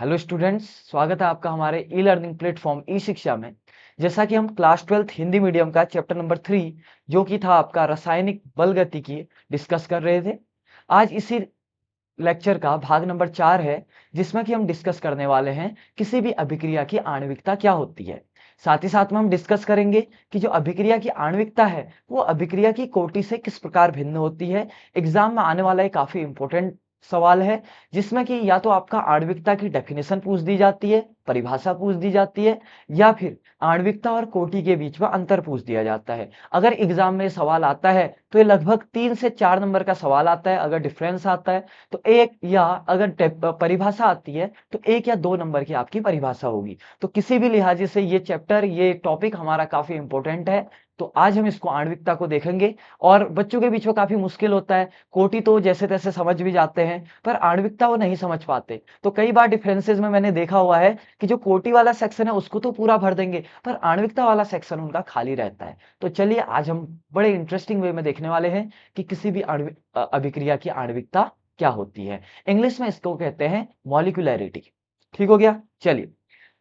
Hello students, स्वागत है आपका हमारे ई लर्निंग प्लेटफॉर्म ई शिक्षा में। जैसा कि हम क्लास 12th हिंदी मीडियम का चैप्टर नंबर 3 जो कि था आपका रासायनिक बल गतिकी डिस्कस कर रहे थे। आज इसी लेक्चर का भाग नंबर 4 है, जिसमें कि हम डिस्कस करने वाले हैं किसी भी अभिक्रिया की आणविकता क्या होती है। साथ ही साथ में हम डिस्कस करेंगे कि जो अभिक्रिया की आणविकता है वो अभिक्रिया की कोटि से किस प्रकार भिन्न होती है। एग्जाम में आने वाला एक काफी इंपॉर्टेंट सवाल है, जिसमें कि या तो आपका आणविकता की डेफिनेशन पूछ दी जाती है, परिभाषा पूछ दी जाती है, या फिर आणविकता और कोटि के बीच में अंतर पूछ दिया जाता है। अगर एग्जाम में सवाल आता है तो ये लगभग 3 से 4 नंबर का सवाल आता है। अगर डिफरेंस आता है तो एक, या अगर परिभाषा आती है तो 1 या 2 नंबर की आपकी परिभाषा होगी। तो किसी भी लिहाजे से ये चैप्टर, ये टॉपिक हमारा काफी इंपॉर्टेंट है। तो आज हम इसको आणविकता को देखेंगे, और बच्चों के बीच में काफी मुश्किल होता है। कोटि तो जैसे तैसे समझ भी जाते हैं, पर आणविकता वो नहीं समझ पाते। तो कई बार डिफरेंसेस में मैंने देखा हुआ है कि जो कोटि वाला सेक्शन है उसको तो पूरा भर देंगे, पर आणविकता वाला सेक्शन उनका खाली रहता है। तो चलिए आज हम बड़े इंटरेस्टिंग वे में देखने वाले हैं कि किसी भी अभिक्रिया की आणविकता क्या होती है। इंग्लिश में इसको कहते हैं मॉलिक्यूलैरिटी। ठीक हो गया। चलिए,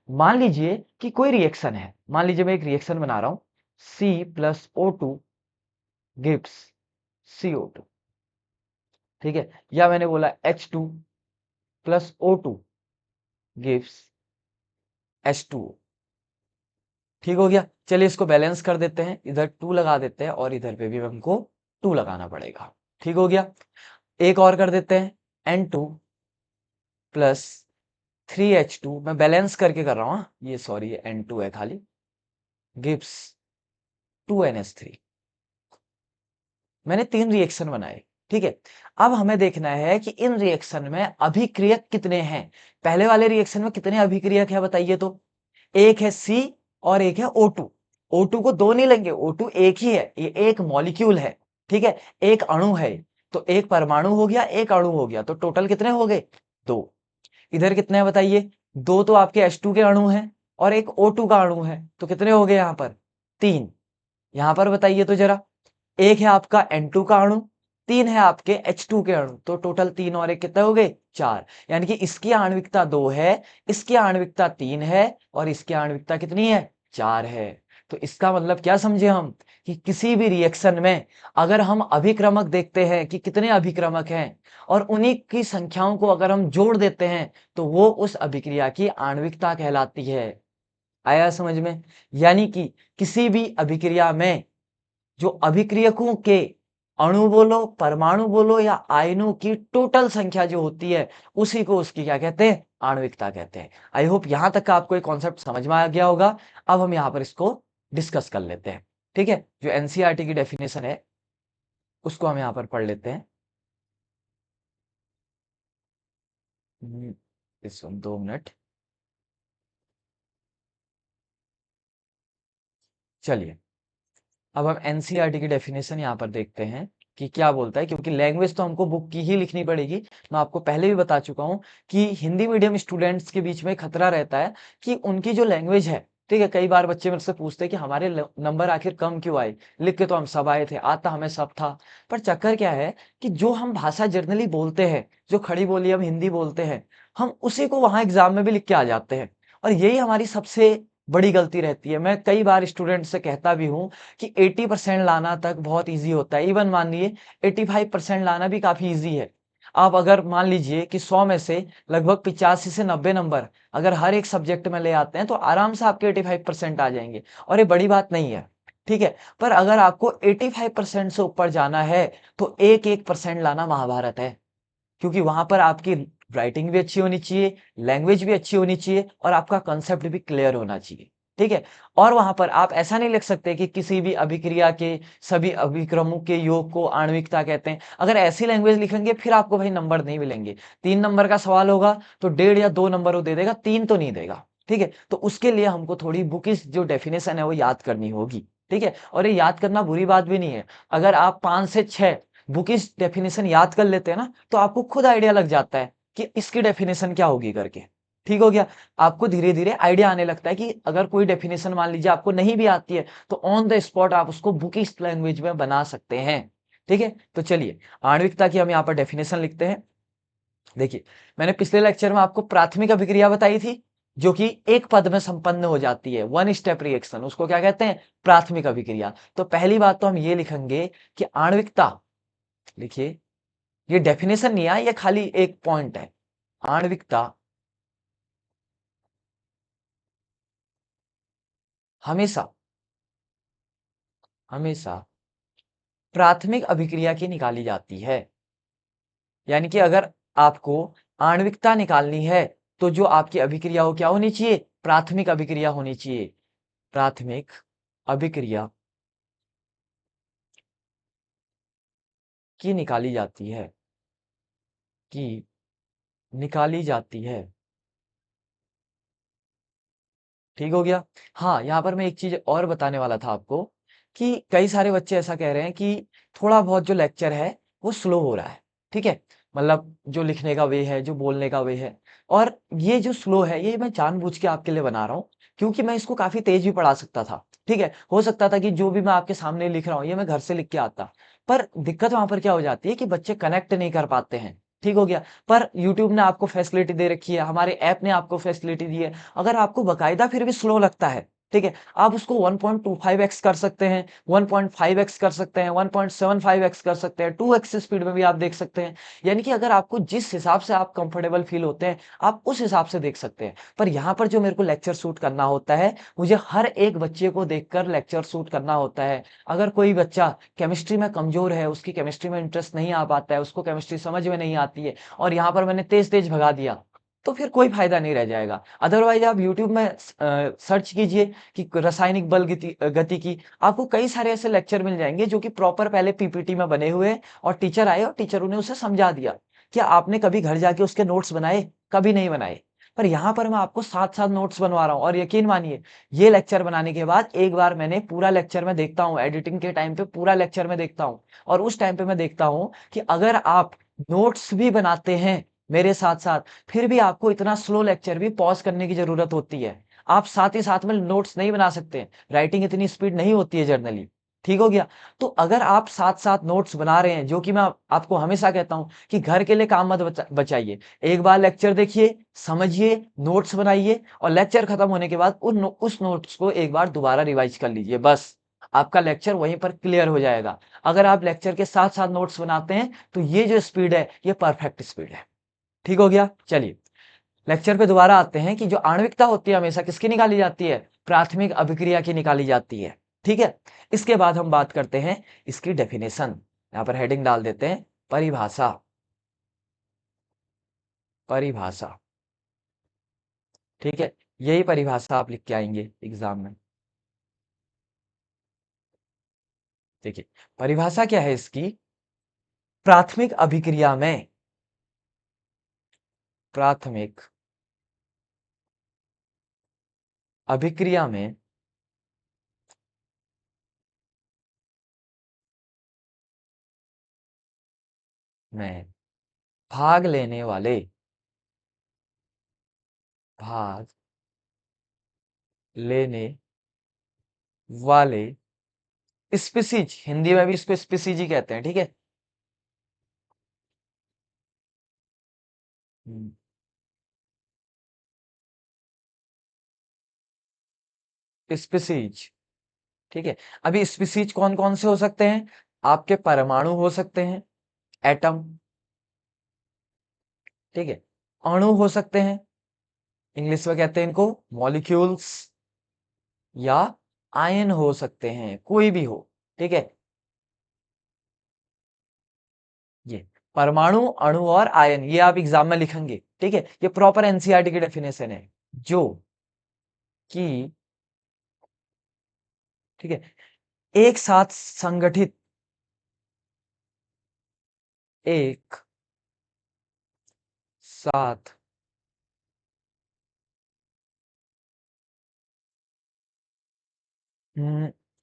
मान लीजिए कि कोई रिएक्शन है। मान लीजिए मैं एक रिएक्शन बना रहा हूं, C+O2 गिव्स CO2। ठीक है, या मैंने बोला H2+O2 गिव्स H2O। ठीक हो गया। चलिए इसको बैलेंस कर देते हैं, इधर 2 लगा देते हैं और इधर पे भी हमको 2 लगाना पड़ेगा। ठीक हो गया। एक और कर देते हैं, N2+3H2। मैं बैलेंस करके कर रहा हूं, ये सॉरी ये N2 है खाली, गिव्स 2NH3। मैंने 3 रिएक्शन बनाए। ठीक है, अब हमें देखना है कि इन रिएक्शन में अभिक्रियक कितने हैं। पहले वाले रिएक्शन में कितने अभिक्रियक है बताइए तो। एक है C और एक है O2। O2 को दो नहीं लेंगे, O2 एक ही है, ये एक मॉलिक्यूल है। ठीक है, एक अणु है। तो एक परमाणु हो गया, एक अणु हो गया, तो टोटल कितने हो गए? 2। इधर कितने हैं बताइए? 2 तो आपके H2 के अणु हैं और एक O2 का अणु है, तो कितने हो गए यहाँ पर? 3। यहां पर बताइए तो जरा। एक है आपका N2 का अणु, 3 है आपके H2 के अणु, तो टोटल 3 और एक कितने हो गए? 4। यानी कि इसकी आणविकता 2 है, इसकी आणविकता 3 है, और इसकी आणविकता कितनी है? 4 है। तो इसका मतलब क्या समझे हम, कि किसी भी रिएक्शन में अगर हम अभिक्रमक देखते हैं कि कितने अभिक्रमक हैं, और उन्हीं की संख्याओं को अगर हम जोड़ देते हैं, तो वो उस अभिक्रिया की आणविकता कहलाती है। आया समझ में? यानी कि किसी भी अभिक्रिया में जो अभिक्रियकों के अणु बोलो, परमाणु बोलो, या आयनों की टोटल संख्या जो होती है, उसी को उसकी क्या कहते हैं? आणविकता कहते हैं। आई होप यहां तक का आपको एक कॉन्सेप्ट समझ में आ गया होगा। अब हम यहां पर इसको डिस्कस कर लेते हैं। ठीक है, जो एनसीईआरटी की डेफिनेशन है उसको हम यहां पर पढ़ लेते हैं। इस 2 मिनट। चलिए, अब हम एनसीईआरटी की डेफिनेशन यहाँ पर देखते हैं कि क्या बोलता है, क्योंकि लैंग्वेज तो हमको बुक की ही लिखनी पड़ेगी। मैं आपको पहले भी बता चुका हूँ कि हिंदी मीडियम स्टूडेंट्स के बीच में खतरा रहता है कि उनकी जो लैंग्वेज है, ठीक है, कई बार बच्चे मेरे से पूछते हैं कि हमारे नंबर आखिर कम क्यों आए, लिख के तो हम सब आए थे, आता हमें सब था। पर चक्कर क्या है कि जो हम भाषा जनरली बोलते हैं, जो खड़ी बोली हम हिंदी बोलते हैं, हम उसी को वहां एग्जाम में भी लिख के आ जाते हैं। और यही हमारी सबसे बड़ी गलती रहती है। मैं कई बार स्टूडेंट से कहता भी हूँ कि 80% लाना तक बहुत इजी होता है। इवन मान लिए 85% लाना भी काफी इजी है। आप अगर मान लीजिए कि 100 में से लगभग 85 से 90 नंबर अगर हर एक सब्जेक्ट में ले आते हैं, तो आराम से आपके 85% आ जाएंगे, और ये बड़ी बात नहीं है। ठीक है, पर अगर आपको 85% से ऊपर जाना है, तो 1% लाना महाभारत है। क्योंकि वहां पर आपकी राइटिंग भी अच्छी होनी चाहिए, लैंग्वेज भी अच्छी होनी चाहिए, और आपका कंसेप्ट भी क्लियर होना चाहिए। ठीक है, और वहां पर आप ऐसा नहीं लिख सकते कि किसी भी अभिक्रिया के सभी अभिक्रमों के योग को आणविकता कहते हैं। अगर ऐसी लैंग्वेज लिखेंगे फिर आपको भाई नंबर नहीं मिलेंगे। 3 नंबर का सवाल होगा तो 1.5 या 2 नंबर वो दे देगा, 3 तो नहीं देगा। ठीक है, तो उसके लिए हमको थोड़ी बुकिश जो डेफिनेशन है वो याद करनी होगी। ठीक है, और ये याद करना बुरी बात भी नहीं है। अगर आप 5 से 6 बुकिश डेफिनेशन याद कर लेते हैं ना, तो आपको खुद आइडिया लग जाता है कि इसकी डेफिनेशन क्या होगी करके। ठीक हो गया। आपको धीरे धीरे आइडिया आने लगता है कि अगर कोई डेफिनेशन मान लीजिए आपको नहीं भी आती है, तो ऑन द स्पॉट आप उसको बुकिश लैंग्वेज में बना सकते हैं। ठीक है, तो चलिए आणविकता की हम यहाँ पर डेफिनेशन लिखते हैं। देखिए, मैंने पिछले लेक्चर में आपको प्राथमिक अभिक्रिया बताई थी, जो कि एक पद में संपन्न हो जाती है, वन स्टेप रिएक्शन, उसको क्या कहते हैं? प्राथमिक अभिक्रिया। तो पहली बात तो हम ये लिखेंगे कि आणविकता, लिखिए, ये डेफिनेशन नहीं है, ये खाली एक पॉइंट है। आणविकता हमेशा हमेशा प्राथमिक अभिक्रिया की निकाली जाती है। यानी कि अगर आपको आणविकता निकालनी है, तो जो आपकी अभिक्रिया हो क्या होनी चाहिए? प्राथमिक अभिक्रिया होनी चाहिए। प्राथमिक अभिक्रिया की निकाली जाती है, की निकाली जाती है। ठीक हो गया। हाँ, यहाँ पर मैं एक चीज और बताने वाला था आपको, कि कई सारे बच्चे ऐसा कह रहे हैं कि थोड़ा बहुत जो लेक्चर है वो स्लो हो रहा है। ठीक है, मतलब जो लिखने का वे है, जो बोलने का वे है, और ये जो स्लो है ये मैं जानबूझ के आपके लिए बना रहा हूँ, क्योंकि मैं इसको काफी तेज भी पढ़ा सकता था। ठीक है, हो सकता था कि जो भी मैं आपके सामने लिख रहा हूँ ये मैं घर से लिख के आता, पर दिक्कत वहां पर क्या हो जाती है कि बच्चे कनेक्ट नहीं कर पाते हैं। ठीक हो गया। पर यूट्यूब ने आपको फैसिलिटी दे रखी है, हमारे ऐप ने आपको फैसिलिटी दी है, अगर आपको बकायदा फिर भी स्लो लगता है, ठीक है, आप उसको 1.25x कर सकते हैं, 1.5x कर सकते हैं, 1.75x कर सकते हैं, 2x स्पीड में भी आप देख सकते हैं। यानी कि अगर आपको जिस हिसाब से आप कंफर्टेबल फील होते हैं, आप उस हिसाब से देख सकते हैं। पर यहाँ पर जो मेरे को लेक्चर शूट करना होता है, मुझे हर एक बच्चे को देखकर लेक्चर शूट करना होता है। अगर कोई बच्चा केमिस्ट्री में कमजोर है, उसकी केमिस्ट्री में इंटरेस्ट नहीं आ पाता है, उसको केमिस्ट्री समझ में नहीं आती है, और यहाँ पर मैंने तेज तेज भगा दिया, तो फिर कोई फायदा नहीं रह जाएगा। अदरवाइज आप यूट्यूब में सर्च कीजिए कि रासायनिक बल गति की, आपको कई सारे ऐसे लेक्चर मिल जाएंगे जो कि प्रॉपर पहले पीपीटी में बने हुए हैं, और टीचर आए और टीचरों ने उसे समझा दिया। क्या आपने कभी घर जाके उसके नोट्स बनाए? कभी नहीं बनाए। पर यहाँ पर मैं आपको साथ साथ नोट्स बनवा रहा हूँ, और यकीन मानिए, ये लेक्चर बनाने के बाद एक बार मैंने पूरा लेक्चर में देखता हूँ, एडिटिंग के टाइम पे पूरा लेक्चर में देखता हूँ, और उस टाइम पे मैं देखता हूँ कि अगर आप नोट्स भी बनाते हैं मेरे साथ साथ, फिर भी आपको इतना स्लो लेक्चर भी पॉज करने की जरूरत होती है। आप साथ ही साथ में नोट्स नहीं बना सकते, राइटिंग इतनी स्पीड नहीं होती है जर्नली। ठीक हो गया। तो अगर आप साथ साथ नोट्स बना रहे हैं, जो कि मैं आपको हमेशा कहता हूं कि घर के लिए काम मत बचाइए, एक बार लेक्चर देखिए, समझिए, नोट्स बनाइए, और लेक्चर खत्म होने के बाद उस नोट्स को एक बार दोबारा रिवाइज कर लीजिए, बस आपका लेक्चर वहीं पर क्लियर हो जाएगा। अगर आप लेक्चर के साथ साथ नोट्स बनाते हैं, तो ये जो स्पीड है ये परफेक्ट स्पीड है। ठीक हो गया। चलिए, लेक्चर पे दोबारा आते हैं कि जो आणविकता होती है हमेशा किसकी निकाली जाती है? प्राथमिक अभिक्रिया की निकाली जाती है। ठीक है। इसके बाद हम बात करते हैं इसकी डेफिनेशन। यहां पर हेडिंग डाल देते हैं, परिभाषा। परिभाषा। ठीक है, यही परिभाषा आप लिख के आएंगे एग्जाम में। देखिए, परिभाषा क्या है इसकी? प्राथमिक अभिक्रिया में, प्राथमिक अभिक्रिया में भाग लेने वाले, भाग लेने वाले स्पीसीज, हिंदी में भी इसको स्पीसीज ही कहते हैं। ठीक है, स्पीसीज। ठीक है, अभी स्पीसीज कौन कौन से हो सकते हैं? आपके परमाणु हो सकते हैं, एटम। ठीक है, अणु हो सकते हैं, इंग्लिश में कहते हैं इनको मॉलिक्यूल्स, या आयन हो सकते हैं, कोई भी हो। ठीक है, ये परमाणु, अणु और आयन, ये आप एग्जाम में लिखेंगे। ठीक है, ये प्रॉपर एनसीईआरटी की डेफिनेशन है, जो कि, ठीक है, एक साथ संगठित, एक साथ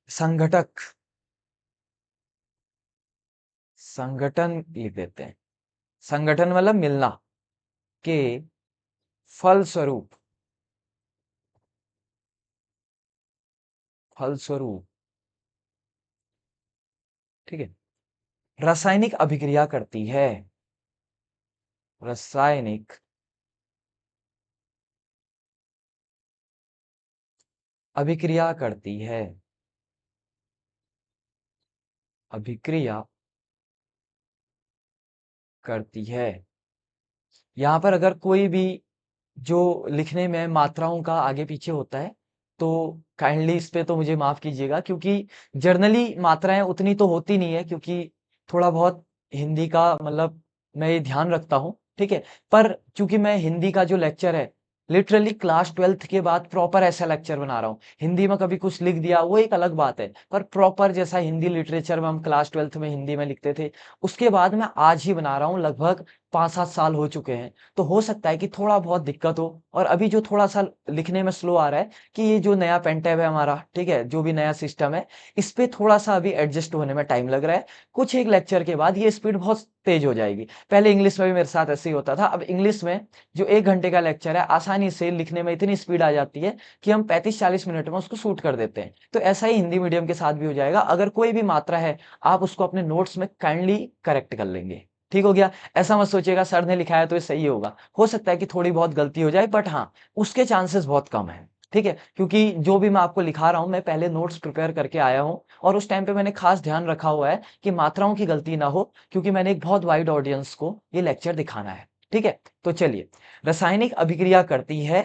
संघटक, संगठन लिख देते हैं, संगठन मतलब मिलना, के फलस्वरूप, फलस्वरूप, ठीक है, रासायनिक अभिक्रिया करती है। रासायनिक अभिक्रिया करती है, अभिक्रिया करती है। यहाँ पर अगर कोई भी जो लिखने में मात्राओं का आगे पीछे होता है, तो काइंडली इस पे तो मुझे माफ कीजिएगा, क्योंकि जर्नली मात्राएं उतनी तो होती नहीं है, क्योंकि थोड़ा बहुत हिंदी का मतलब मैं ये ध्यान रखता हूँ, ठीक है। पर चूंकि मैं हिंदी का जो लेक्चर है, लिटरली क्लास 12th के बाद प्रॉपर ऐसा लेक्चर बना रहा हूँ। हिंदी में कभी कुछ लिख दिया वो एक अलग बात है, पर प्रॉपर जैसा हिंदी लिटरेचर में हम क्लास 12th में हिंदी में लिखते थे, उसके बाद मैं आज ही बना रहा हूँ। लगभग 5-7 साल हो चुके हैं। तो हो सकता है कि थोड़ा बहुत दिक्कत हो, और अभी जो थोड़ा सा लिखने में स्लो आ रहा है, कि ये जो नया पेन टैब है हमारा, ठीक है, जो भी नया सिस्टम है, इस पे थोड़ा सा अभी एडजस्ट होने में टाइम लग रहा है। कुछ एक लेक्चर के बाद ये स्पीड बहुत तेज हो जाएगी। पहले इंग्लिश में भी मेरे साथ ऐसे ही होता था। अब इंग्लिश में जो 1 घंटे का लेक्चर है, आसानी से लिखने में इतनी स्पीड आ जाती है कि हम 35-40 मिनट में उसको शूट कर देते हैं। तो ऐसा ही हिंदी मीडियम के साथ भी हो जाएगा। अगर कोई भी मात्रा है, आप उसको अपने नोट्स में काइंडली करेक्ट कर लेंगे। ठीक हो गया। ऐसा मत सोचिएगा सर ने लिखा है तो ये सही होगा। हो सकता है कि थोड़ी बहुत गलती हो जाए, बट हाँ, उसके चांसेस बहुत कम है। ठीक है, क्योंकि जो भी मैं आपको लिखा रहा हूं, मैं पहले नोट्स प्रिपेयर करके आया हूं, और उस टाइम पे मैंने खास ध्यान रखा हुआ है कि मात्राओं की गलती ना हो, क्योंकि मैंने एक बहुत वाइड ऑडियंस को ये लेक्चर दिखाना है। ठीक है, तो चलिए, रासायनिक अभिक्रिया करती है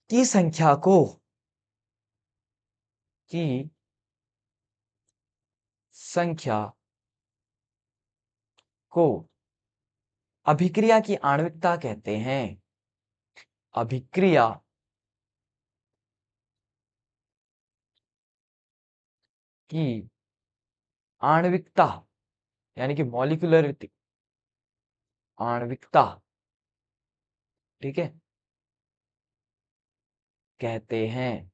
की संख्या को, की संख्या को अभिक्रिया की आणविकता कहते हैं। अभिक्रिया की आणविकता, यानी कि मॉलिक्यूलरिटी, आणविकता, ठीक है, कहते हैं।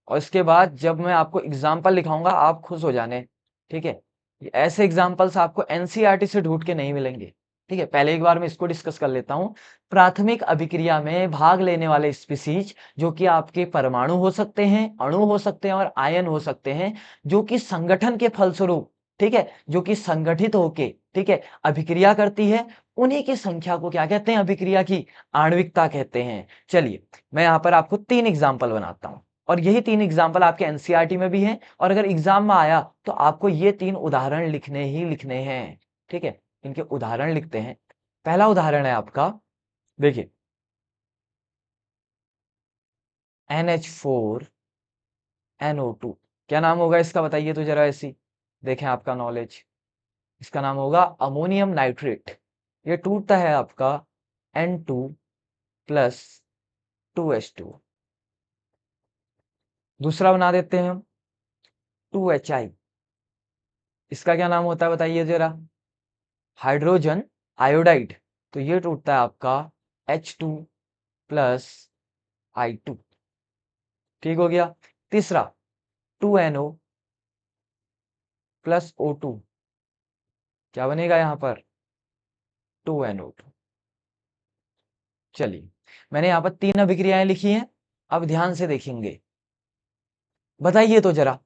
और इसके बाद जब मैं आपको एग्जाम्पल लिखाऊंगा, आप खुश हो जाने। ठीक है, ये ऐसे एग्जाम्पल्स आपको एनसीईआरटी से ढूंढ के नहीं मिलेंगे। ठीक है, पहले एक बार मैं इसको डिस्कस कर लेता हूं। प्राथमिक अभिक्रिया में भाग लेने वाले स्पीसीज, जो कि आपके परमाणु हो सकते हैं, अणु हो सकते हैं, और आयन हो सकते हैं, जो कि संगठन के फलस्वरूप, ठीक है, जो कि संगठित होके, ठीक है, अभिक्रिया करती है, उन्हीं की संख्या को क्या कहते हैं? अभिक्रिया की आणविकता कहते हैं। चलिए, मैं यहां पर आपको 3 एग्जाम्पल बनाता हूं, और यही 3 एग्जाम्पल आपके एनसीईआरटी में भी हैं, और अगर एग्जाम में आया तो आपको ये 3 उदाहरण लिखने ही लिखने हैं। ठीक है, इनके उदाहरण लिखते हैं। पहला उदाहरण है आपका, देखिए, NH4NO2। क्या नाम होगा इसका, बताइए तो जरा ऐसी, देखें आपका नॉलेज। इसका नाम होगा अमोनियम नाइट्रेट। ये टूटता है आपका N2+2H2। दूसरा बना देते हैं हम, 2HI। इसका क्या नाम होता है बताइए जरा, हाइड्रोजन आयोडाइड। तो ये टूटता है आपका H2+I2। ठीक हो गया। तीसरा, 2NO+O2। क्या बनेगा यहां पर? 2NO2। चलिए, मैंने यहां पर 3 अभिक्रियाएं लिखी हैं। अब ध्यान से देखेंगे, बताइए तो जरा,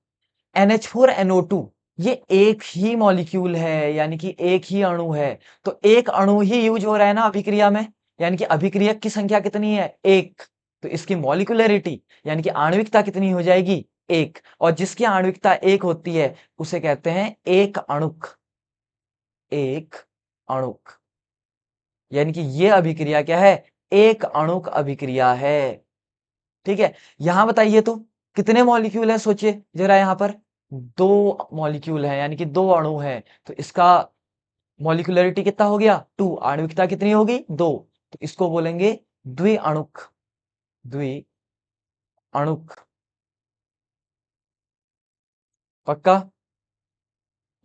NH4NO2 ये एक ही मॉलिक्यूल है, यानी कि एक ही अणु है। तो एक अणु ही यूज हो रहा है ना अभिक्रिया में, यानी कि अभिक्रियक की संख्या कितनी है? एक। तो इसकी मॉलिक्यूलरिटी, यानी कि आणविकता कितनी हो जाएगी? एक। और जिसकी आणविकता एक होती है, उसे कहते हैं एक अणुक। एक अणुक, यानी कि ये अभिक्रिया क्या है? एक अणुक अभिक्रिया है। ठीक है, यहां बताइए तो कितने मॉलिक्यूल है, सोचिए जरा। यहां पर 2 मॉलिक्यूल है, यानी कि 2 अणु है। तो इसका मॉलिक्यूलरिटी कितना हो गया? 2। आणविकता कितनी होगी? 2। तो इसको बोलेंगे द्विअणुक। द्विअणुक, पक्का?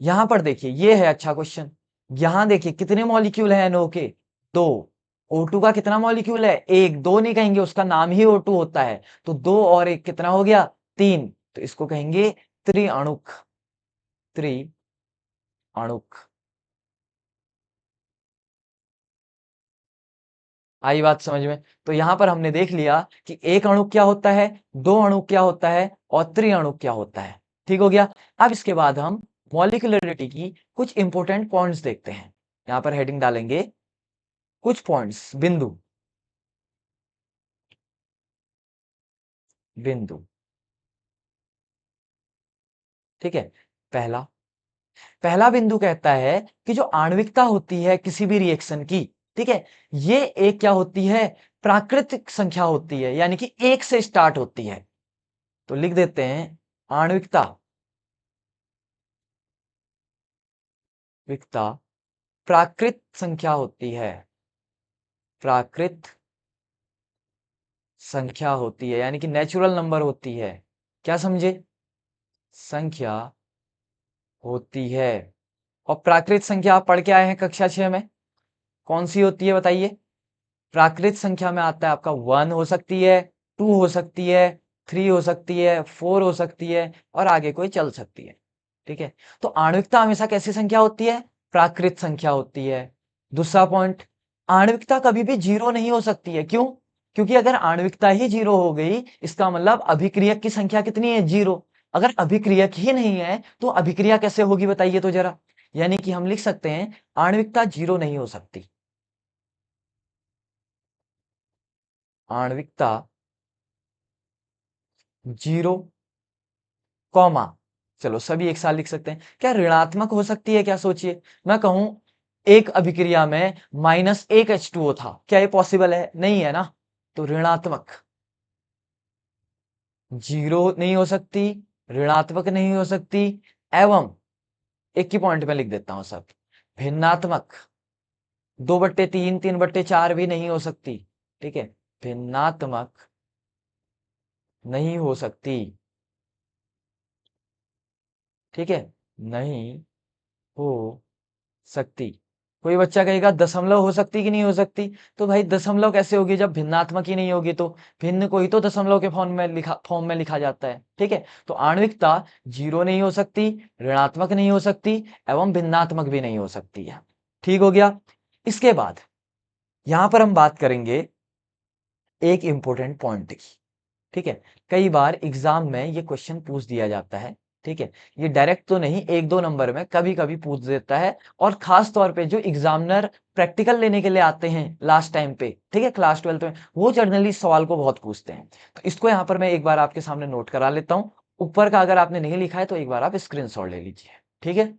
यहां पर देखिए, ये है अच्छा क्वेश्चन। यहां देखिए कितने मॉलिक्यूल है NO के? 2। O2 का कितना मॉलिक्यूल है? एक। 2 नहीं कहेंगे, उसका नाम ही O2 होता है। तो 2 और 1 कितना हो गया? 3। तो इसको कहेंगे त्रिअणुक। त्रिअणुक। आई बात समझ में? तो यहां पर हमने देख लिया कि एक अणु क्या होता है, 2 अणु क्या होता है, और त्रिअणु क्या होता है। ठीक हो गया। अब इसके बाद हम मॉलिक्यूलरिटी की कुछ इंपॉर्टेंट पॉइंट्स देखते हैं। यहाँ पर हेडिंग डालेंगे कुछ पॉइंट्स, बिंदु, बिंदु, ठीक है। पहला पहला बिंदु कहता है कि जो आणविकता होती है किसी भी रिएक्शन की, ठीक है, ये एक क्या होती है, प्राकृतिक संख्या होती है, यानी कि एक से स्टार्ट होती है। तो लिख देते हैं आणविकता, विकता प्राकृत संख्या होती है, प्राकृत संख्या होती है, यानी कि नेचुरल नंबर होती है। क्या समझे? संख्या होती है। और प्राकृत संख्या आप पढ़ के आए हैं कक्षा 6 में, कौन सी होती है बताइए? प्राकृत संख्या में आता है आपका 1 हो सकती है, 2 हो सकती है, 3 हो सकती है, 4 हो सकती है, और आगे कोई चल सकती है, ठीक है। तो आणविकता हमेशा कैसी संख्या होती है? प्राकृत संख्या होती है। दूसरा पॉइंट, आणविकता कभी भी जीरो नहीं हो सकती है। क्यों? क्योंकि अगर आणविकता ही जीरो हो गई, इसका मतलब अभिक्रियक की संख्या कितनी है? जीरो। अगर अभिक्रियक ही नहीं है तो अभिक्रिया कैसे होगी बताइए तो जरा। यानी कि हम लिख सकते हैं आणविकता जीरो नहीं हो सकती। आणविकता जीरो, कॉमा, चलो सभी एक साथ लिख सकते हैं। क्या ऋणात्मक हो सकती है? क्या सोचिए, मैं कहूं एक अभिक्रिया में -1 H2O था, क्या ये पॉसिबल है? नहीं है ना। तो ऋणात्मक, जीरो नहीं हो सकती, ऋणात्मक नहीं हो सकती, एवं एक ही पॉइंट में लिख देता हूं सब, भिन्नात्मक, 2/3, 3/4 भी नहीं हो सकती, ठीक है, भिन्नात्मक नहीं हो सकती, ठीक है, नहीं हो सकती। कोई बच्चा कहेगा दशमलव हो सकती कि नहीं हो सकती? तो भाई दशमलव कैसे होगी जब भिन्नात्मक ही नहीं होगी? तो भिन्न को ही तो दशमलव के फॉर्म में लिखा जाता है, ठीक है। तो आणविकता जीरो नहीं हो सकती, ऋणात्मक नहीं हो सकती, एवं भिन्नात्मक भी नहीं हो सकती है। ठीक हो गया। इसके बाद यहां पर हम बात करेंगे एक इंपॉर्टेंट पॉइंट की, ठीक है। कई बार एग्जाम में ये क्वेश्चन पूछ दिया जाता है, ठीक है। ये डायरेक्ट तो नहीं, 1-2 नंबर में कभी कभी पूछ देता है। और खास तौर पे जो एग्जामिनर प्रैक्टिकल लेने के लिए आते हैं लास्ट टाइम पे, ठीक है, क्लास 12th में, वो जर्नली सवाल को बहुत पूछते हैं। तो इसको यहाँ पर मैं एक बार आपके सामने नोट करा लेता हूँ। ऊपर का अगर आपने नहीं लिखा है तो एक बार आप स्क्रीनशॉट ले लीजिए, ठीक है।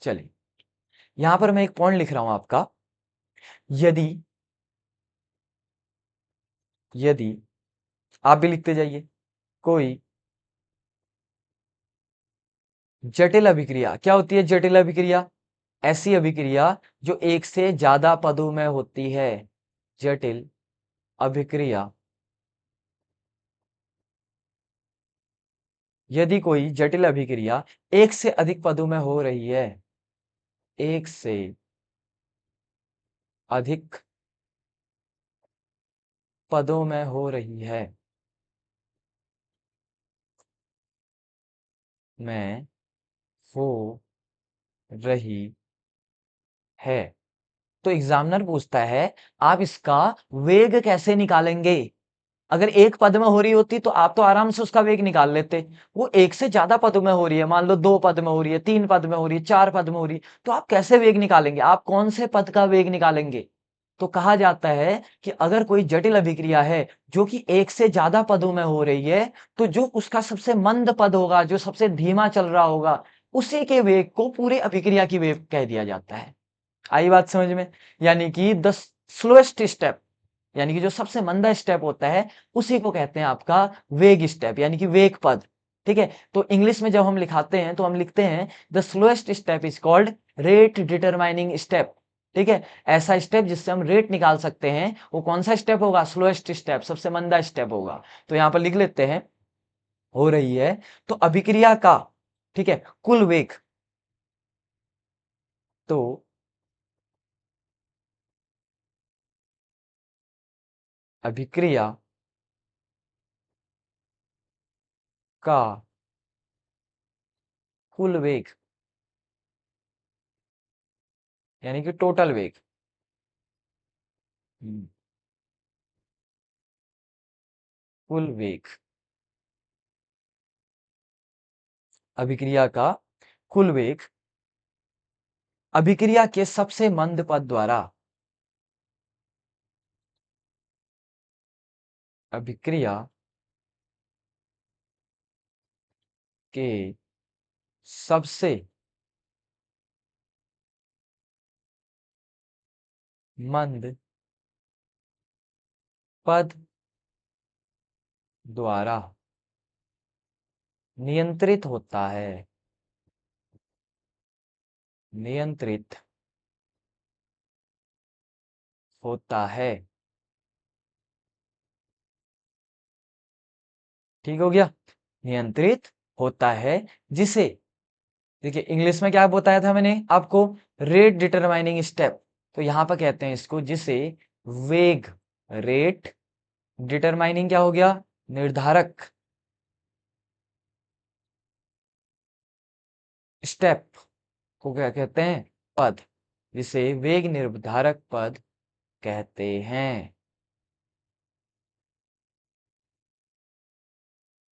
चलिए, यहां पर मैं एक पॉइंट लिख रहा हूं आपका, यदि यदि आप भी लिखते जाइए, कोई जटिल अभिक्रिया, क्या होती है जटिल अभिक्रिया? ऐसी अभिक्रिया जो एक से ज्यादा पदों में होती है, जटिल अभिक्रिया। यदि कोई जटिल अभिक्रिया एक से अधिक पदों में हो रही है, एक से अधिक पदों में हो रही है, में हो रही है, तो एग्जामिनर पूछता है आप इसका वेग कैसे निकालेंगे? अगर एक पद में हो रही होती तो आप तो आराम से उसका वेग निकाल लेते। वो एक से ज्यादा पदों में हो रही है, मान लो 2 पद में हो रही है, 3 पद में हो रही है, 4 पद में हो रही है, तो आप कैसे वेग निकालेंगे? आप कौन से पद का वेग निकालेंगे? तो कहा जाता है कि अगर कोई जटिल अभिक्रिया है जो कि एक से ज्यादा पदों में हो रही है, तो जो उसका सबसे मंद पद होगा, जो सबसे धीमा चल रहा होगा, उसी के वेग को पूरी अभिक्रिया की वेग कह दिया जाता है। आई बात समझ में? यानी कि द स्लोएस्ट स्टेप, यानी कि जो सबसे मंदा स्टेप होता है, उसी को कहते हैं आपका वेग स्टेप, यानी कि वेग पद, ठीक है। तो इंग्लिश में जब हम लिखाते हैं तो हम लिखते हैं the slowest step is called rate determining step, ठीक है। ऐसा स्टेप जिससे हम रेट निकाल सकते हैं, वो कौन सा स्टेप होगा? स्लोएस्ट स्टेप, सबसे मंदा स्टेप होगा। तो यहां पर लिख लेते हैं हो रही है, तो अभिक्रिया का, ठीक है, कुल वेग, तो अभिक्रिया का कुल वेग, यानी कि टोटल वेग, हम्म, कुल वेग, अभिक्रिया का कुल वेग अभिक्रिया के सबसे मंद पद द्वारा, अभिक्रिया के सबसे मंद पद द्वारा नियंत्रित होता है, नियंत्रित होता है। ठीक हो गया, नियंत्रित होता है, जिसे, देखिए इंग्लिश में क्या बताया था मैंने आपको, रेट डिटरमाइनिंग स्टेप, तो यहां पर कहते हैं इसको, जिसे वेग, रेट डिटरमाइनिंग क्या हो गया, निर्धारक स्टेप को क्या कहते हैं, पद, जिसे वेग निर्धारक पद कहते हैं।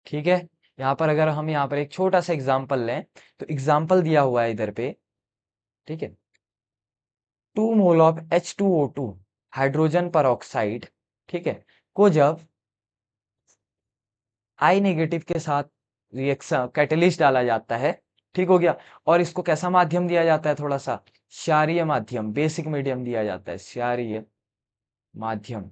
ठीक है, यहाँ पर अगर हम यहाँ पर एक छोटा सा एग्जांपल लें, तो एग्जांपल दिया हुआ है इधर पे, ठीक है, 2 मोल ऑफ H2O2 हाइड्रोजन पर ऑक्साइड, ठीक है, को जब आई नेगेटिव के साथ रिएक्शन कैटलिस्ट डाला जाता है, ठीक हो गया, और इसको कैसा माध्यम दिया जाता है, थोड़ा सा क्षारीय माध्यम, बेसिक मीडियम दिया जाता है, क्षारीय माध्यम,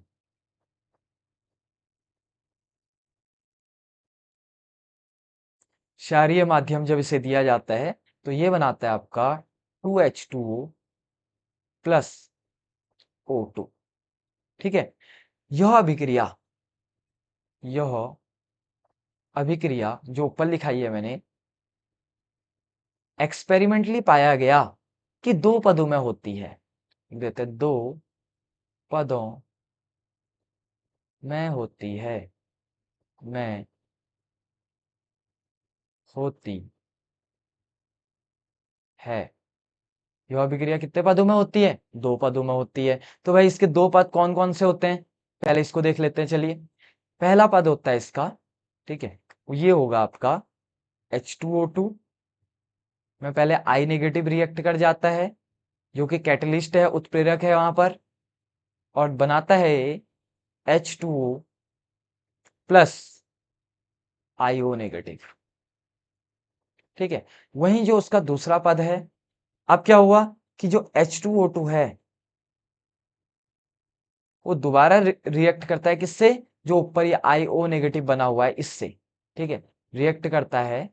क्षारीय माध्यम जब इसे दिया जाता है, तो ये बनाता है आपका 2H2O प्लस O2, ठीक है। यह अभिक्रिया, यह अभिक्रिया जो ऊपर लिखाई है मैंने, एक्सपेरिमेंटली पाया गया कि 2 पदों में होती है, देते 2 पदों में होती है, में होती है। यह अभिक्रिया कितने पदों में होती है, 2 पदों में होती है। तो भाई इसके 2 पद कौन कौन से होते हैं, पहले इसको देख लेते हैं, चलिए। पहला पद होता है इसका, ठीक है, ये होगा आपका H2O2 में पहले आई नेगेटिव रिएक्ट कर जाता है, जो कि कैटलिस्ट है, उत्प्रेरक है वहां पर, और बनाता है H2O प्लस आईओ नेगेटिव, ठीक है। वहीं जो उसका दूसरा पद है, अब क्या हुआ कि जो H2O2 है वो दोबारा रिएक्ट करता है, किससे, जो ऊपर ये आईओ नेगेटिव बना हुआ है इससे, ठीक है, रिएक्ट करता है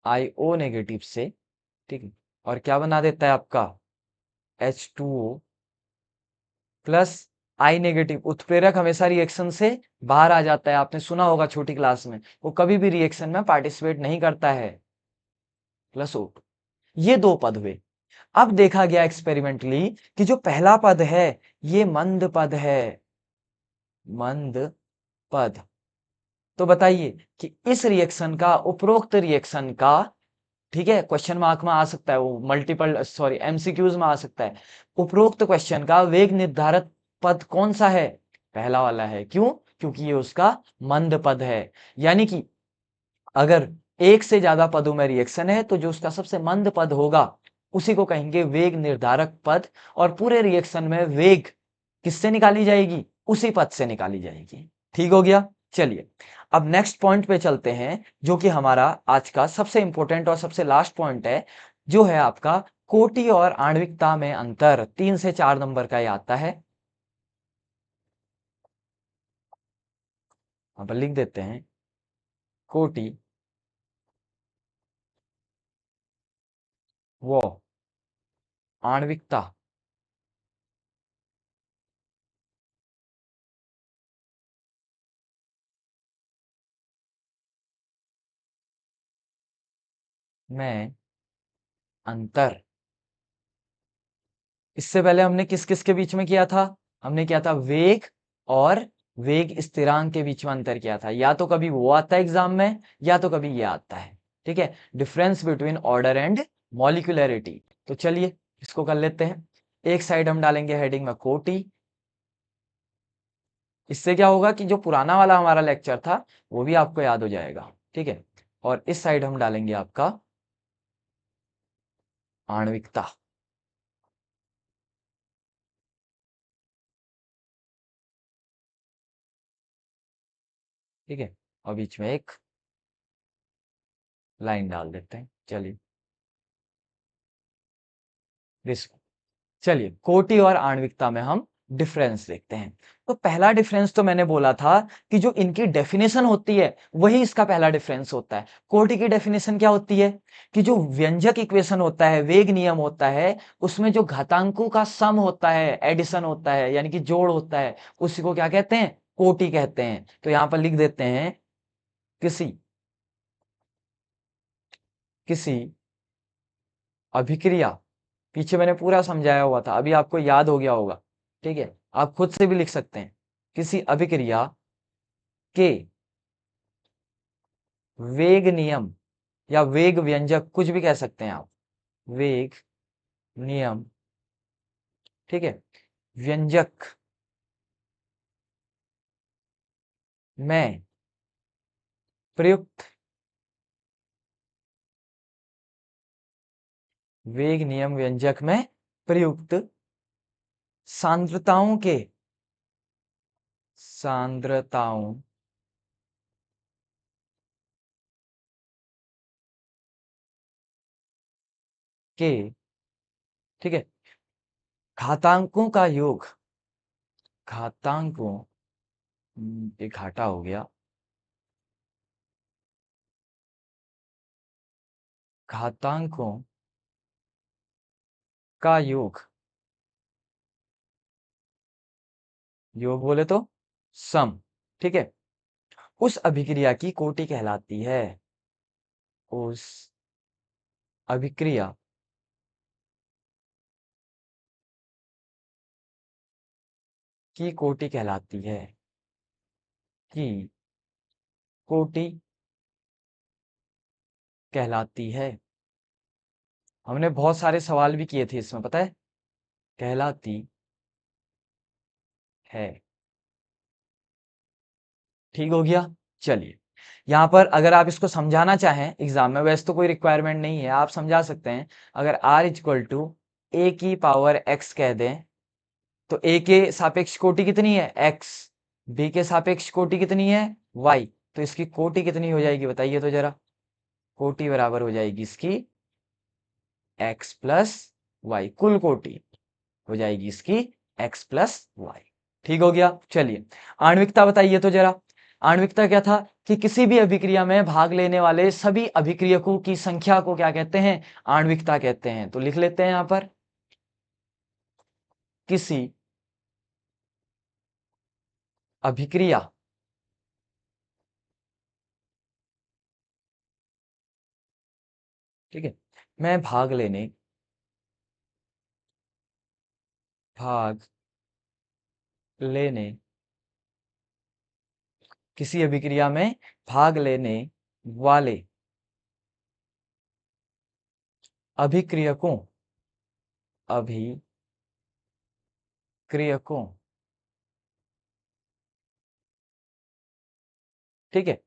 आईओ नेगेटिव से, ठीक है, और क्या बना देता है आपका H2O प्लस आई नेगेटिव। उत्प्रेरक हमेशा रिएक्शन से बाहर आ जाता है, आपने सुना होगा छोटी क्लास में, वो कभी भी रिएक्शन में पार्टिसिपेट नहीं करता है, प्लस O2। ये 2 पद हुए। अब देखा गया एक्सपेरिमेंटली कि जो पहला पद है ये मंद पद है, मंद पद। तो बताइए कि इस रिएक्शन का, उपरोक्त रिएक्शन का, ठीक है, क्वेश्चन मार्क में आ सकता है, वो मल्टीपल सॉरी एमसीक्यूज में आ सकता है, उपरोक्त क्वेश्चन का वेग निर्धारक पद कौन सा है, पहला वाला है। क्यों, क्योंकि ये उसका मंद पद है। यानी कि अगर एक से ज्यादा पदों में रिएक्शन है, तो जो उसका सबसे मंद पद होगा उसी को कहेंगे वेग निर्धारक पद, और पूरे रिएक्शन में वेग किससे निकाली जाएगी, उसी पद से निकाली जाएगी। ठीक हो गया, चलिए अब नेक्स्ट पॉइंट पे चलते हैं, जो कि हमारा आज का सबसे इंपॉर्टेंट और सबसे लास्ट पॉइंट है, जो है आपका कोटि और आणविकता में अंतर, 3 से 4 नंबर का ये आता है। अब लिख देते हैं, कोटि वो आणविकता में अंतर। इससे पहले हमने किस किस के बीच में किया था, हमने किया था वेग और वेग स्थिरांक के बीच में अंतर किया था। या तो कभी वो आता है एग्जाम में, या तो कभी ये आता है, ठीक है, difference between order and molecularity. तो चलिए इसको कर लेते हैं। एक साइड हम डालेंगे हेडिंग में कोटि। इससे क्या होगा कि जो पुराना वाला हमारा लेक्चर था वो भी आपको याद हो जाएगा, ठीक है। और इस साइड हम डालेंगे आपका आणविकता। ठीक है, और बीच में एक लाइन डाल देते हैं। चलिए दिस, चलिए कोटि और आणविकता में हम डिफरेंस देखते हैं। तो पहला डिफरेंस तो मैंने बोला था कि जो इनकी डेफिनेशन होती है वही इसका पहला डिफरेंस होता है। कोटि की डेफिनेशन क्या होती है कि जो व्यंजक इक्वेशन होता है, वेग नियम होता है, उसमें जो घातांकों का सम होता है, एडिशन होता है, यानी कि जोड़ होता है, उसी को क्या कहते हैं, कोटि कहते हैं। तो यहां पर लिख देते हैं किसी किसी अभिक्रिया, पीछे मैंने पूरा समझाया हुआ था, अभी आपको याद हो गया होगा। ठीक है, आप खुद से भी लिख सकते हैं, किसी अभिक्रिया के वेग नियम या वेग व्यंजक, कुछ भी कह सकते हैं आप, वेग नियम, ठीक है, व्यंजक में प्रयुक्त, वेग नियम व्यंजक में प्रयुक्त सांद्रताओं के, सांद्रताओं के, ठीक है, घातांकों का योग, घातांकों, एक घाटा हो गया, घातांकों का योग, योग बोले तो सम, ठीक है, उस अभिक्रिया की कोटि कहलाती है, उस अभिक्रिया की कोटि कहलाती है, की कोटि कहलाती है। हमने बहुत सारे सवाल भी किए थे इसमें, पता है, कहलाती है। ठीक हो गया। चलिए, यहाँ पर अगर आप इसको समझाना चाहें एग्जाम में, वैसे तो कोई रिक्वायरमेंट नहीं है, आप समझा सकते हैं। अगर r इक्वल टू ए की पावर x कह दें, तो a के सापेक्ष कोटि कितनी है, x, b के सापेक्ष कोटि कितनी है, y, तो इसकी कोटि कितनी हो जाएगी बताइए तो जरा। कोटि बराबर हो जाएगी इसकी x प्लस वाई, कुल कोटि हो जाएगी इसकी x प्लस वाई। ठीक हो गया। चलिए आणविकता बताइए तो जरा। आणविकता क्या था कि किसी भी अभिक्रिया में भाग लेने वाले सभी अभिक्रियकों की संख्या को क्या कहते हैं, आणविकता कहते हैं। तो लिख लेते हैं यहां पर, किसी अभिक्रिया ठीक है मैं भाग लेने, किसी अभिक्रिया में भाग लेने वाले अभिक्रियकों, अभिक्रियकों, ठीक है,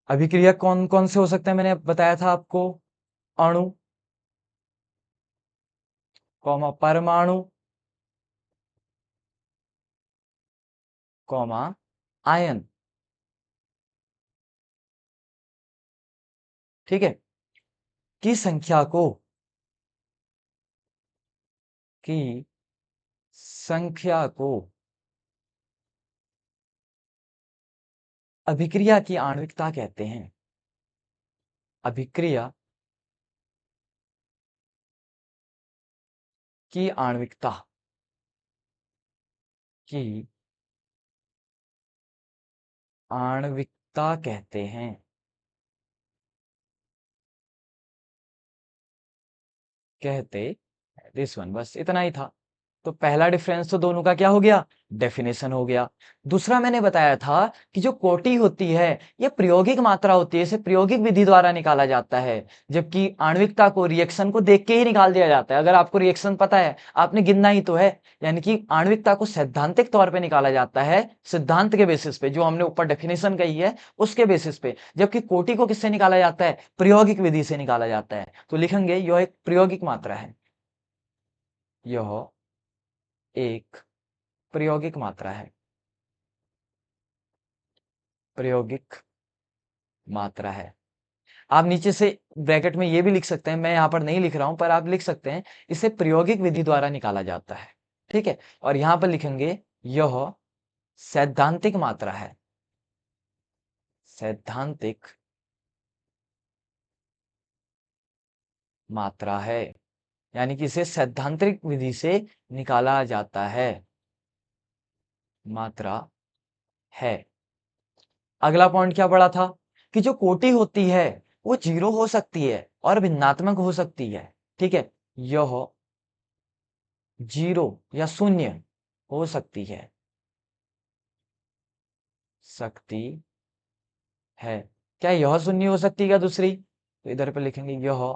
अभिक्रिया कौन कौन से हो सकते हैं, मैंने बताया था आपको, अणु, कॉमा परमाणु, कॉमा आयन, ठीक है, की संख्या को, की संख्या को अभिक्रिया की आणविकता कहते हैं। अभिक्रिया की आणविकता, की आणविकता कहते हैं, कहते, दिस वन, बस इतना ही था। तो पहला डिफरेंस तो दोनों का क्या हो गया, डेफिनेशन हो गया। दूसरा मैंने बताया था कि जो कोटि होती है ये प्रायोगिक मात्रा होती है, इसे प्रायोगिक विधि द्वारा निकाला जाता है, जबकि आणविकता को रिएक्शन को देख के ही निकाल दिया जाता है। अगर आपको रिएक्शन पता है, आपने गिनना ही तो है। यानी कि आणविकता को सैद्धांतिक तौर पे निकाला जाता है, सिद्धांत के बेसिस पे, जो हमने ऊपर डेफिनेशन कही है उसके बेसिस पे, जबकि कोटि को किससे निकाला जाता है, प्रायोगिक विधि से निकाला जाता है। तो लिखेंगे यह एक प्रायोगिक मात्रा है, यह एक प्रायोगिक मात्रा है, प्रायोगिक मात्रा है। आप नीचे से ब्रैकेट में ये भी लिख सकते हैं, मैं यहां पर नहीं लिख रहा हूं पर आप लिख सकते हैं, इसे प्रायोगिक विधि द्वारा निकाला जाता है। ठीक है, और यहां पर लिखेंगे यह सैद्धांतिक मात्रा है, सैद्धांतिक मात्रा है, यानी कि इसे सैद्धांतिक विधि से निकाला जाता है, मात्रा है। अगला पॉइंट क्या पड़ा था कि जो कोटि होती है वो जीरो हो सकती है और भिन्नात्मक हो सकती है। ठीक है, यह जीरो या शून्य हो सकती है, सकती है। क्या यह शून्य हो सकती है क्या दूसरी, तो इधर पे लिखेंगे यह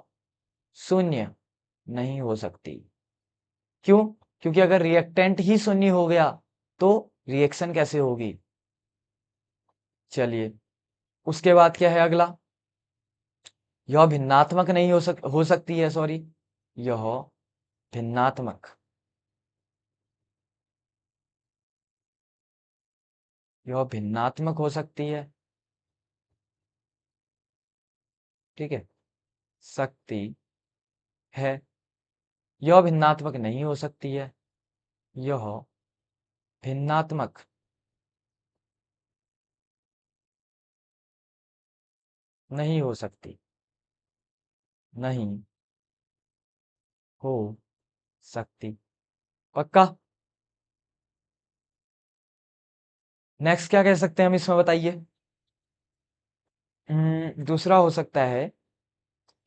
शून्य नहीं हो सकती। क्यों, क्योंकि अगर रिएक्टेंट ही शून्य हो गया तो रिएक्शन कैसे होगी। चलिए, उसके बाद क्या है अगला, यह भिन्नात्मक नहीं हो सकती है, सॉरी, यह भिन्नात्मक, यह भिन्नात्मक हो सकती है। ठीक है, सकती है, यह भिन्नात्मक नहीं हो सकती है, यह भिन्नात्मक नहीं हो सकती, नहीं हो सकती। पक्का। नेक्स्ट क्या कह सकते हैं हम इसमें, बताइए। दूसरा हो सकता है,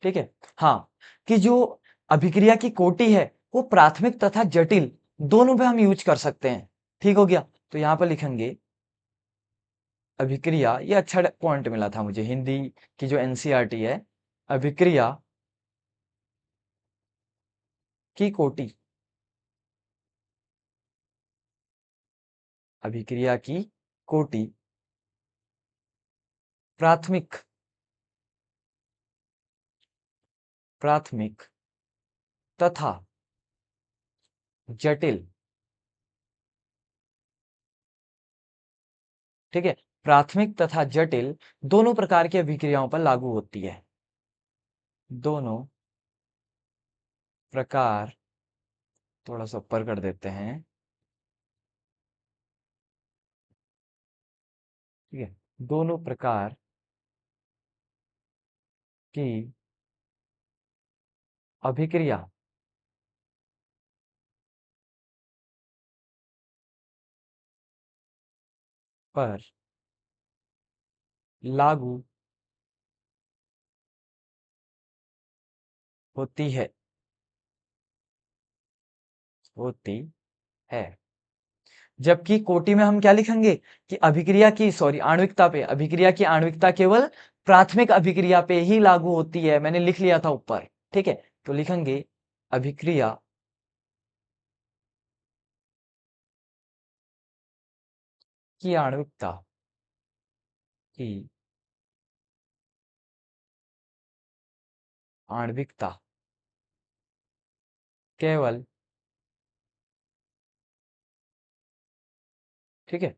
ठीक है, हाँ, कि जो अभिक्रिया की कोटि है वो प्राथमिक तथा जटिल दोनों पे हम यूज कर सकते हैं। ठीक हो गया, तो यहां पर लिखेंगे अभिक्रिया, ये अच्छा पॉइंट मिला था मुझे हिंदी की जो एनसीईआरटी है, अभिक्रिया की कोटि, अभिक्रिया की कोटि प्राथमिक, प्राथमिक तथा जटिल। ठीक है, प्राथमिक तथा जटिल दोनों प्रकार की अभिक्रियाओं पर लागू होती है, दोनों प्रकार, थोड़ा सा ऊपर कर देते हैं। ठीक है, दोनों प्रकार की अभिक्रिया पर लागू होती है, होती है। जबकि कोटि में हम क्या लिखेंगे कि अभिक्रिया की, सॉरी, आणविकता पे, अभिक्रिया की आणविकता केवल प्राथमिक अभिक्रिया पे ही लागू होती है, मैंने लिख लिया था ऊपर। ठीक है, तो लिखेंगे अभिक्रिया की आणविकता, की आणविकता केवल, ठीक है,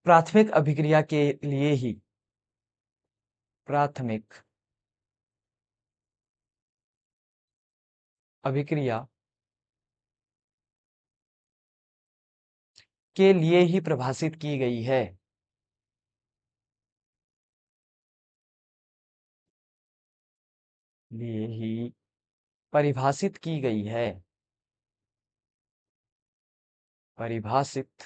प्राथमिक अभिक्रिया के लिए ही, प्राथमिक अभिक्रिया के लिए ही परिभाषित की गई है, लिए ही परिभाषित की गई है, परिभाषित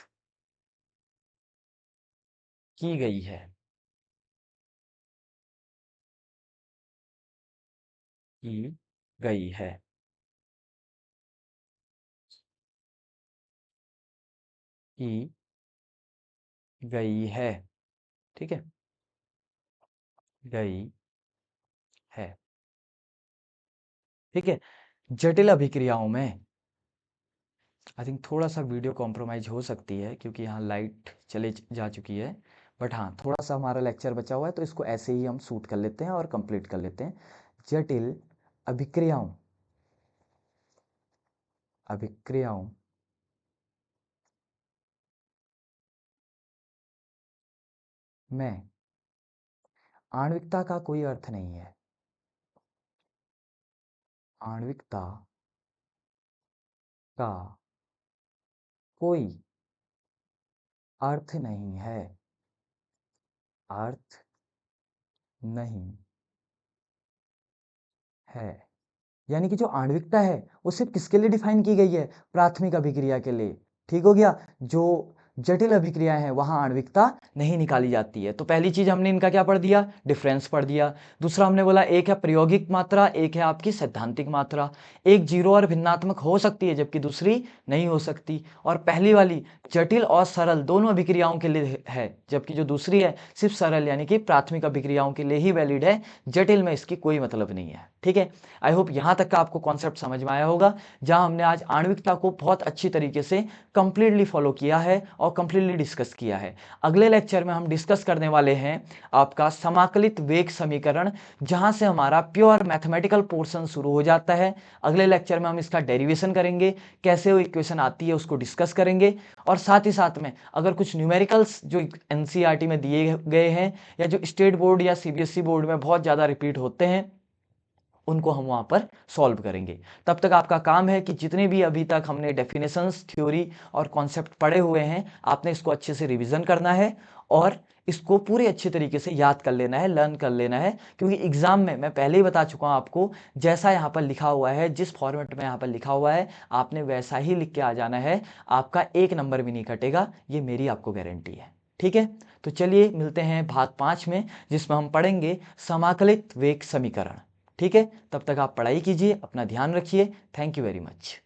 की गई है, की गई है। की गई है। ठीक है, गई है। ठीक है, जटिल अभिक्रियाओं में आई थिंक थोड़ा सा वीडियो कॉम्प्रोमाइज हो सकती है क्योंकि यहाँ लाइट चले जा चुकी है, बट हाँ थोड़ा सा हमारा लेक्चर बचा हुआ है तो इसको ऐसे ही हम शूट कर लेते हैं और कंप्लीट कर लेते हैं। जटिल अभिक्रियाओं अभिक्रियाओं में आणविकता का कोई अर्थ नहीं है। आणविकता का कोई अर्थ नहीं है। अर्थ नहीं है, यानी कि जो आणविकता है वो सिर्फ किसके लिए डिफाइन की गई है? प्राथमिक अभिक्रिया के लिए। ठीक हो गया। जो जटिल अभिक्रियाएं हैं वहां आणविकता नहीं निकाली जाती है। तो पहली चीज हमने इनका क्या पढ़ दिया? डिफरेंस पढ़ दिया। दूसरा हमने बोला एक है प्रायोगिक मात्रा, एक है आपकी सैद्धांतिक मात्रा। एक जीरो और भिन्नात्मक हो सकती है जबकि दूसरी नहीं हो सकती। और पहली वाली जटिल और सरल दोनों अभिक्रियाओं के लिए है, जबकि जो दूसरी है सिर्फ सरल यानी कि प्राथमिक अभिक्रियाओं के लिए ही वैलिड है, जटिल में इसकी कोई मतलब नहीं है। ठीक है, आई होप यहां तक का आपको कॉन्सेप्ट समझ में आया होगा, जहां हमने आज आणविकता को बहुत अच्छी तरीके से कंप्लीटली फॉलो किया है और कंप्लीटली डिस्कस किया है। अगले लेक्चर में हम डिस्कस करने वाले हैं आपका समाकलित वेग समीकरण, जहां से हमारा प्योर मैथमेटिकल पोर्शन शुरू हो जाता है। अगले लेक्चर में हम इसका डेरिवेशन करेंगे, कैसे वो इक्वेशन आती है उसको डिस्कस करेंगे, और साथ ही साथ में अगर कुछ न्यूमेरिकल्स जो एनसीईआरटी में दिए गए हैं या जो स्टेट बोर्ड या सीबीएसई बोर्ड में बहुत ज़्यादा रिपीट होते हैं उनको हम वहां पर सॉल्व करेंगे। तब तक आपका काम है कि जितने भी अभी तक हमने डेफिनेशंस, थ्योरी और कॉन्सेप्ट पढ़े हुए हैं, आपने इसको अच्छे से रिवीजन करना है और इसको पूरे अच्छे तरीके से याद कर लेना है, लर्न कर लेना है, क्योंकि एग्जाम में मैं पहले ही बता चुका हूं आपको, जैसा यहाँ पर लिखा हुआ है, जिस फॉर्मेट में यहाँ पर लिखा हुआ है, आपने वैसा ही लिख के आ जाना है। आपका एक नंबर भी नहीं कटेगा, ये मेरी आपको गारंटी है। ठीक है, तो चलिए मिलते हैं भाग 5 में, जिसमें हम पढ़ेंगे समाकलित वेग समीकरण। ठीक है, तब तक आप पढ़ाई कीजिए, अपना ध्यान रखिए। Thank you very much.